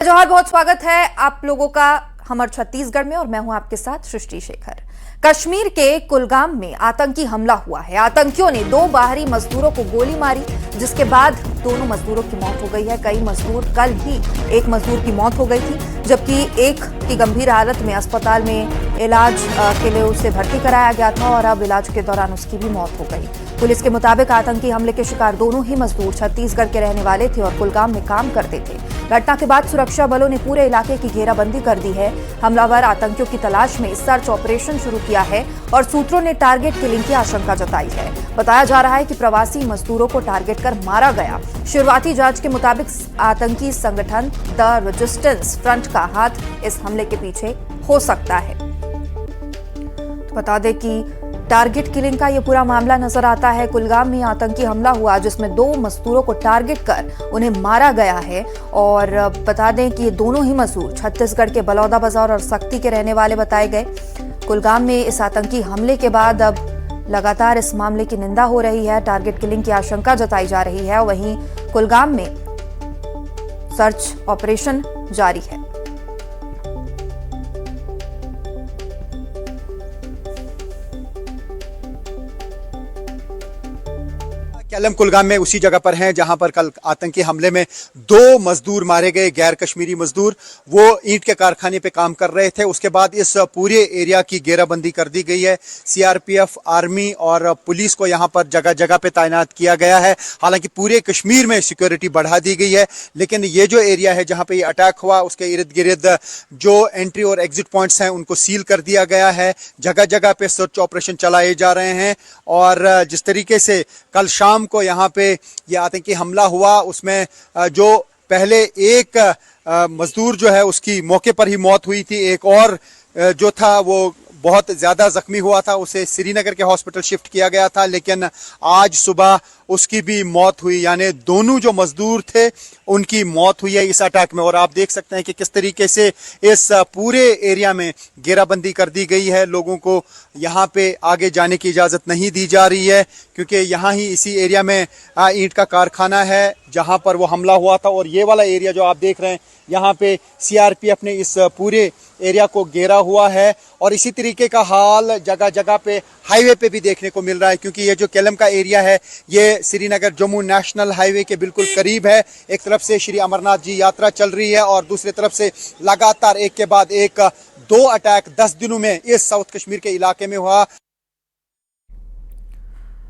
जोहार, बहुत स्वागत है आप लोगों का हमर छत्तीसगढ़ में और मैं हूं आपके साथ सृष्टि शेखर। कश्मीर के कुलगाम में आतंकी हमला हुआ है। आतंकियों ने 2 बाहरी मजदूरों को गोली मारी, जिसके बाद दोनों मजदूरों की मौत हो गई है। कई मजदूर, कल ही एक मजदूर की मौत हो गई थी, जबकि एक की गंभीर हालत में अस्पताल में इलाज के लिए उसे भर्ती कराया गया था और अब इलाज के दौरान उसकी भी मौत हो गई। पुलिस के मुताबिक आतंकी हमले के शिकार दोनों ही मजदूर छत्तीसगढ़ के रहने वाले थे और कुलगाम में काम करते थे। घटना के बाद सुरक्षा बलों ने पूरे इलाके की घेराबंदी कर दी है। हमलावर आतंकियों की तलाश में सर्च ऑपरेशन शुरू किया है और सूत्रों ने टारगेट किलिंग की आशंका जताई है। बताया जा रहा है कि प्रवासी मजदूरों को टारगेट कर मारा गया। शुरुआती जांच के मुताबिक आतंकी संगठन द रेजिस्टेंस फ्रंट का हाथ इस हमले के पीछे हो सकता है। तो बता दें कि टारगेट किलिंग का यह पूरा मामला नजर आता है। कुलगाम में आतंकी हमला हुआ जिसमें 2 मजदूरों को टारगेट कर उन्हें मारा गया है और बता दें कि ये दोनों ही मजदूर छत्तीसगढ़ के बलौदाबाजार और सक्ती के रहने वाले बताए गए। कुलगाम में इस आतंकी हमले के बाद अब लगातार इस मामले की निंदा हो रही है। टारगेट किलिंग की आशंका जताई जा रही है। वहीं कुलगाम में सर्च ऑपरेशन जारी है। केलम कुलगाम में उसी जगह पर हैं जहां पर कल आतंकी हमले में 2 मजदूर मारे गए, गैर कश्मीरी मजदूर। वो ईंट के कारखाने पे काम कर रहे थे। उसके बाद इस पूरे एरिया की घेराबंदी कर दी गई है। सीआरपीएफ, आर्मी और पुलिस को यहां पर जगह जगह पे तैनात किया गया है। हालांकि पूरे कश्मीर में सिक्योरिटी बढ़ा दी गई है, लेकिन ये जो एरिया है जहां पे ये अटैक हुआ उसके इर्द गिर्द जो एंट्री और एग्जिट पॉइंट्स हैं उनको सील कर दिया गया है। जगह जगह पे सर्च ऑपरेशन चलाए जा रहे हैं और जिस तरीके से कल शाम को यहाँ पे ये आतंकी हमला हुआ उसमें जो पहले एक मजदूर जो है उसकी मौके पर ही मौत हुई थी, एक और जो था वो बहुत ज़्यादा जख्मी हुआ था, उसे श्रीनगर के हॉस्पिटल शिफ्ट किया गया था, लेकिन आज सुबह उसकी भी मौत हुई। यानी दोनों जो मजदूर थे उनकी मौत हुई है इस अटैक में। और आप देख सकते हैं कि किस तरीके से इस पूरे एरिया में घेराबंदी कर दी गई है। लोगों को यहाँ पे आगे जाने की इजाज़त नहीं दी जा रही है, क्योंकि यहाँ ही इसी एरिया में ईंट का कारखाना है जहाँ पर वो हमला हुआ था। और ये वाला एरिया जो आप देख रहे हैं, यहाँ पे सीआरपीएफ ने इस पूरे एरिया को घेरा हुआ है। और इसी तरीके का हाल जगह जगह पे हाईवे पे भी देखने को मिल रहा है, क्योंकि ये जो केलम का एरिया है ये श्रीनगर जम्मू नेशनल हाईवे के बिल्कुल करीब है। एक तरफ से श्री अमरनाथ जी यात्रा चल रही है और दूसरी तरफ से लगातार एक के बाद एक 2 अटैक 10 दिनों में इस साउथ कश्मीर के इलाके में हुआ।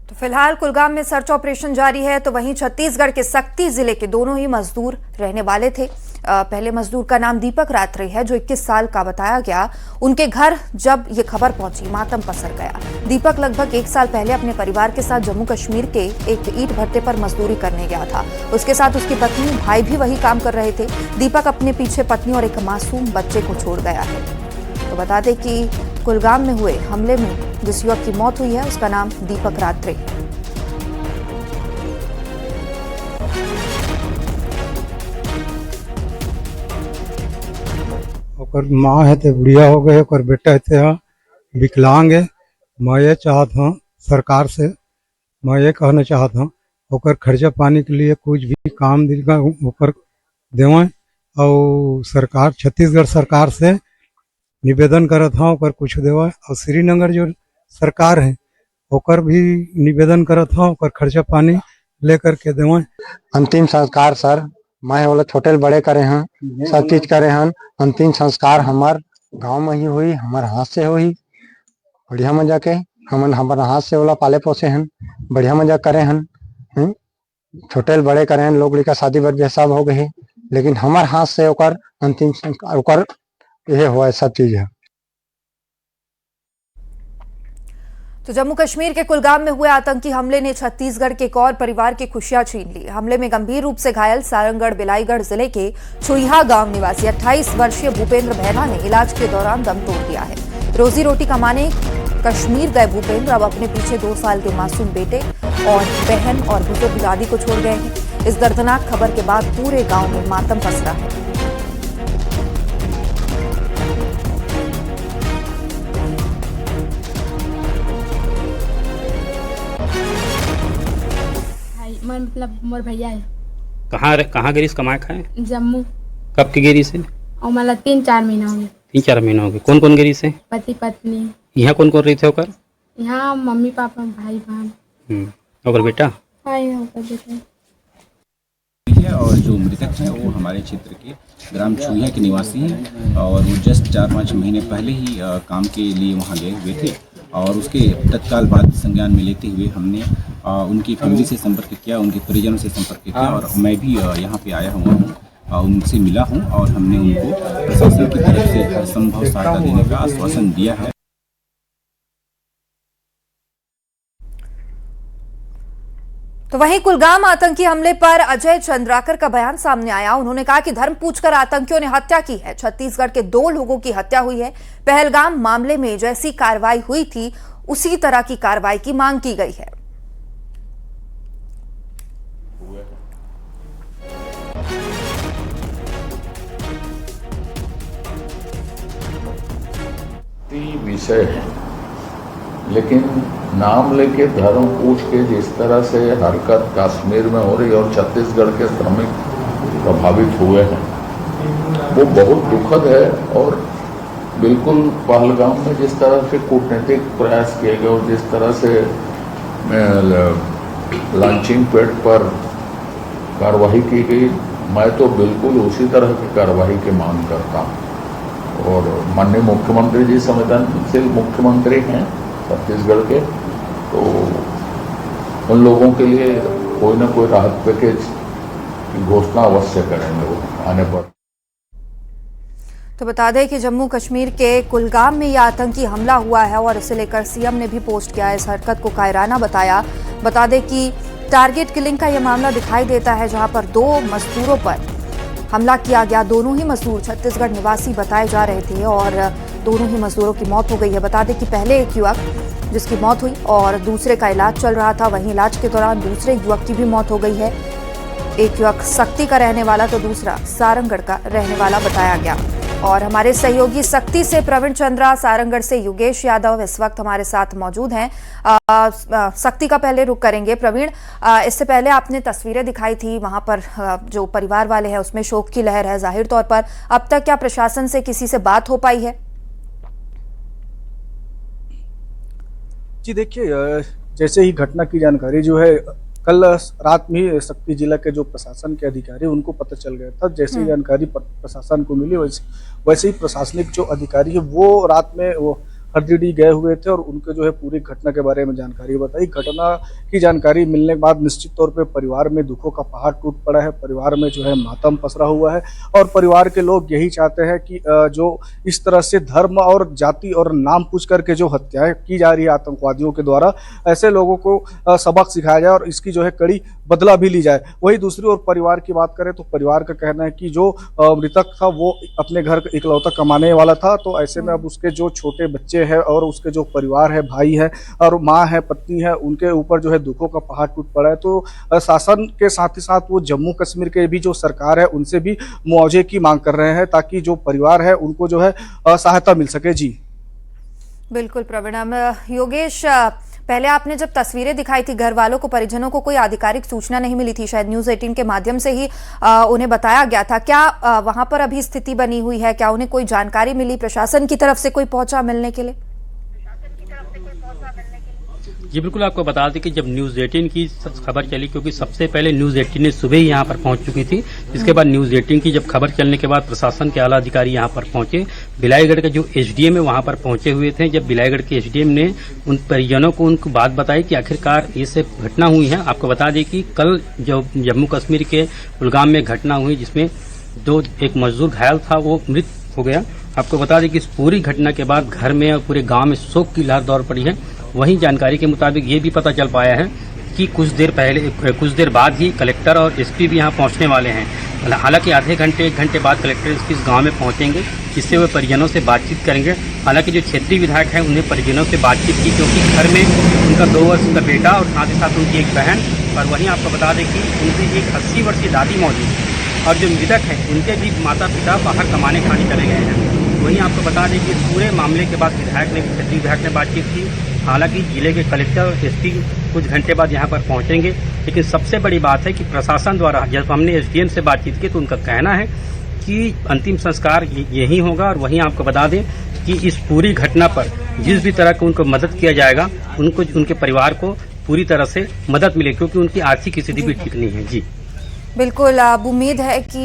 तो फिलहाल कुलगाम में सर्च ऑपरेशन जारी है। तो वहीं छत्तीसगढ़ के सक्ती जिले के दोनों ही मजदूर रहने वाले थे। पहले मजदूर का नाम दीपक रात्रे है, जो 21 साल का बताया गया। उनके घर जब ये खबर पहुंची, मातम पसर गया। दीपक लगभग 1 साल पहले अपने परिवार के साथ जम्मू कश्मीर के एक ईंट भट्टे पर मजदूरी करने गया था। उसके साथ उसकी पत्नी, भाई भी वही काम कर रहे थे। दीपक अपने पीछे पत्नी और एक मासूम बच्चे को छोड़ गया है। तो बता दें कि कुलगाम में हुए हमले में जिस युवक की मौत हुई है उसका नाम दीपक रात्रे। ओकर माँ है तो बुढ़िया हो गए, ओकर बेटा है विकलांग है। मैं ये चाहत हूँ सरकार से, मैं ये कहना चाहत हूँ ओकर खर्चा पानी के लिए कुछ भी काम दिलगा ओकर देवें। और सरकार, छत्तीसगढ़ सरकार से निवेदन करत हूँ ओकर कुछ देवे। और श्रीनगर जो सरकार है ओकर भी निवेदन करत हूँ ओकर खर्चा पानी लेकर के देवें। अंतिम संस्कार सर मैं बोला छोटे बड़े करे हैं, सब चीज करे हैं। अंतिम संस्कार हमार गांव में ही हुई, हमारे हाथ से हुई। बढ़िया मजा के हमारे हाथ से बोला पाले पोसे हैं, बढ़िया मजा करे हैं। छोटे बड़े करे हैं, लोग का शादी बर्थ सब हो गए, लेकिन हमारे हाथ से ओकर अंतिम संस्कार ओकर ये हुआ, सब चीज है। तो जम्मू कश्मीर के कुलगाम में हुए आतंकी हमले ने छत्तीसगढ़ के एक और परिवार की खुशियां छीन ली। हमले में गंभीर रूप से घायल सारंगढ़ बिलाईगढ़ जिले के छुईहा गांव निवासी 28 वर्षीय भूपेंद्र भैना ने इलाज के दौरान दम तोड़ दिया है। रोजी रोटी कमाने कश्मीर गए भूपेंद्र अब अपने पीछे 2 साल के मासूम बेटे और बहन और बुजुर्ग दादी को छोड़ गए हैं। इस दर्दनाक खबर के बाद पूरे गांव में मातम पसरा है। मतलब मोर भैया है। कहाँ गिरीश कमाए खाए? जम्मू। कब की गिरी से? और मतलब 3-4 महीना हो गए। 3-4 महीने हो गए। कौन कौन गिरी से? पति पत्नी। यहाँ कौन कौन रही थे होकर? यहाँ मम्मी पापा भाई बहन। और बेटा? भाई होकर बेटा है। और जो मृतक है वो हमारे क्षेत्र के ग्राम चूहिया के निवासी हैं और वो जस्ट 4-5 महीने पहले ही काम के लिए वहाँ गए हुए थे और उसके तत्काल बाद संज्ञान में लेते हुए हमने उनकी फैमिली से संपर्क किया, उनके परिजनों से संपर्क किया और मैं भी यहाँ पे आया हुआ हूँ, उनसे मिला हूँ और हमने उनको प्रशासन की तरफ से हर संभव सहायता देने का आश्वासन दिया है। तो वहीं कुलगाम आतंकी हमले पर अजय चंद्राकर का बयान सामने आया। उन्होंने कहा कि धर्म पूछकर आतंकियों ने हत्या की है। छत्तीसगढ़ के 2 लोगों की हत्या हुई है। पहलगाम मामले में जैसी कार्रवाई हुई थी उसी तरह की कार्रवाई की मांग की गई है। विषय है, लेकिन नाम लेके धर्म पूछ के जिस तरह से हरकत कश्मीर में हो रही और छत्तीसगढ़ के श्रमिक प्रभावित हुए हैं वो बहुत दुखद है। और बिल्कुल पहलगाम में जिस तरह से कूटनीतिक प्रयास किए गए और जिस तरह से लॉन्चिंग पैड पर कार्रवाई की गई, मैं तो बिल्कुल उसी तरह की कार्रवाई की मांग करता हूँ। और माननीय मुख्यमंत्री जी संवेदनशील मुख्यमंत्री हैं छत्तीसगढ़ के, तो उन लोगों के लिए कोई ना कोई राहत पैकेज की घोषणा अवश्य करेंगे वो आने पर। तो बता दें कि जम्मू कश्मीर के कुलगाम में यह आतंकी हमला हुआ है और इसे लेकर सीएम ने भी पोस्ट किया, इस हरकत को कायराना बताया। बता दें कि टारगेट किलिंग का यह मामला दिखाई देता है जहां पर 2 मजदूरों पर हमला किया गया। दोनों ही मजदूर छत्तीसगढ़ निवासी बताए जा रहे थे और दोनों ही मजदूरों की मौत हो गई है। बता दें कि पहले एक युवक जिसकी मौत हुई और दूसरे का इलाज चल रहा था, वहीं इलाज के दौरान दूसरे युवक की भी मौत हो गई है। एक युवक सक्ती का रहने वाला तो दूसरा सारंगढ़ का रहने वाला बताया गया। और हमारे सहयोगी सक्ती से प्रवीण चंद्रा, सारंगढ़ से योगेश यादव इस वक्त हमारे साथ मौजूद हैं। सक्ती का पहले रुख करेंगे। प्रवीण, इससे पहले आपने तस्वीरें दिखाई थी, वहां पर जो परिवार वाले हैं उसमें शोक की लहर है जाहिर तौर पर। अब तक क्या प्रशासन से किसी से बात हो पाई है? जी देखिए, जैसे ही घटना की जानकारी जो है कल रात में ही सक्ती जिला के जो प्रशासन के अधिकारी उनको पता चल गया था। जैसे ही जानकारी प्रशासन को मिली वैसे ही प्रशासनिक जो अधिकारी है वो रात में वो हरदीडी गए हुए थे और उनके जो है पूरी घटना के बारे में जानकारी बताई। घटना की जानकारी मिलने के बाद निश्चित तौर पे परिवार में दुखों का पहाड़ टूट पड़ा है। परिवार में जो है मातम पसरा हुआ है और परिवार के लोग यही चाहते हैं कि जो इस तरह से धर्म और जाति और नाम पूछ करके जो हत्याएं की जा रही है आतंकवादियों के द्वारा, ऐसे लोगों को सबक सिखाया जाए और इसकी जो है कड़ी बदला भी ली जाए। वही दूसरी ओर परिवार की बात करें तो परिवार का कहना है कि जो मृतक था वो अपने घर इकलौता कमाने वाला था, तो ऐसे में अब उसके जो छोटे बच्चे है और उसके जो परिवार है, भाई है और माँ है, पत्नी है, उनके ऊपर जो है दुखों का पहाड़ टूट पड़ा है। तो शासन के साथ ही साथ वो जम्मू कश्मीर के भी जो सरकार है उनसे भी मुआवजे की मांग कर रहे हैं ताकि जो परिवार है उनको जो है सहायता मिल सके। जी बिल्कुल प्रवीण। योगेश, पहले आपने जब तस्वीरें दिखाई थी घर वालों को, परिजनों को कोई आधिकारिक सूचना नहीं मिली थी, शायद न्यूज़ 18 के माध्यम से ही उन्हें बताया गया था। क्या वहां पर अभी स्थिति बनी हुई है? क्या उन्हें कोई जानकारी मिली? प्रशासन की तरफ से कोई पहुंचा मिलने के लिए? जी बिल्कुल, आपको बता दें कि जब न्यूज़ 18 की खबर चली, क्योंकि सबसे पहले न्यूज़ 18 सुबह ही यहाँ पर पहुंच चुकी थी, इसके बाद न्यूज़ 18 की जब खबर चलने के बाद प्रशासन के आला अधिकारी यहाँ पर पहुंचे। बिलाईगढ़ के जो एसडीएम है वहाँ पर पहुंचे हुए थे। जब बिलाईगढ़ के एसडीएम ने उन परिजनों को उनको बात बताई कि आखिरकार ये से घटना हुई है। आपको बता दें कि कल जो जम्मू कश्मीर के कुलगाम में घटना हुई जिसमें एक मजदूर घायल था वो मृत हो गया। आपको बता दें कि इस पूरी घटना के बाद घर में और पूरे गाँव में शोक की लहर दौड़ पड़ी है। वहीं जानकारी के मुताबिक ये भी पता चल पाया है कि कुछ देर बाद ही कलेक्टर और एसपी भी यहाँ पहुँचने वाले हैं। हालांकि आधे घंटे 1 घंटे बाद कलेक्टर एसपी इस गाँव में पहुँचेंगे, जिससे वे परिजनों से बातचीत करेंगे। हालांकि जो क्षेत्रीय विधायक हैं उन्हें परिजनों से बातचीत की, क्योंकि घर में उनका 2 वर्ष का बेटा और साथ ही साथ उनकी एक बहन, और वहीं आपको बता दें कि उनकी एक 80 वर्षीय दादी मौजूद है और जो मृतक है उनके भी माता पिता बाहर कमाने खाने चले गए हैं। वहीं आपको बता दें कि पूरे मामले के बाद क्षेत्रीय विधायक ने बातचीत की। हालांकि जिले के कलेक्टर और एसपी कुछ घंटे बाद यहां पर पहुंचेंगे, लेकिन सबसे बड़ी बात है कि प्रशासन द्वारा जब हमने एसडीएम से बातचीत की तो उनका कहना है कि अंतिम संस्कार यही होगा। और वहीं आपको बता दें कि इस पूरी घटना पर जिस भी तरह की उनको मदद किया जाएगा, उनको उनके परिवार को पूरी तरह से मदद मिले, क्योंकि उनकी आर्थिक स्थिति भी ठीक नहीं है। जी बिल्कुल, अब उम्मीद है कि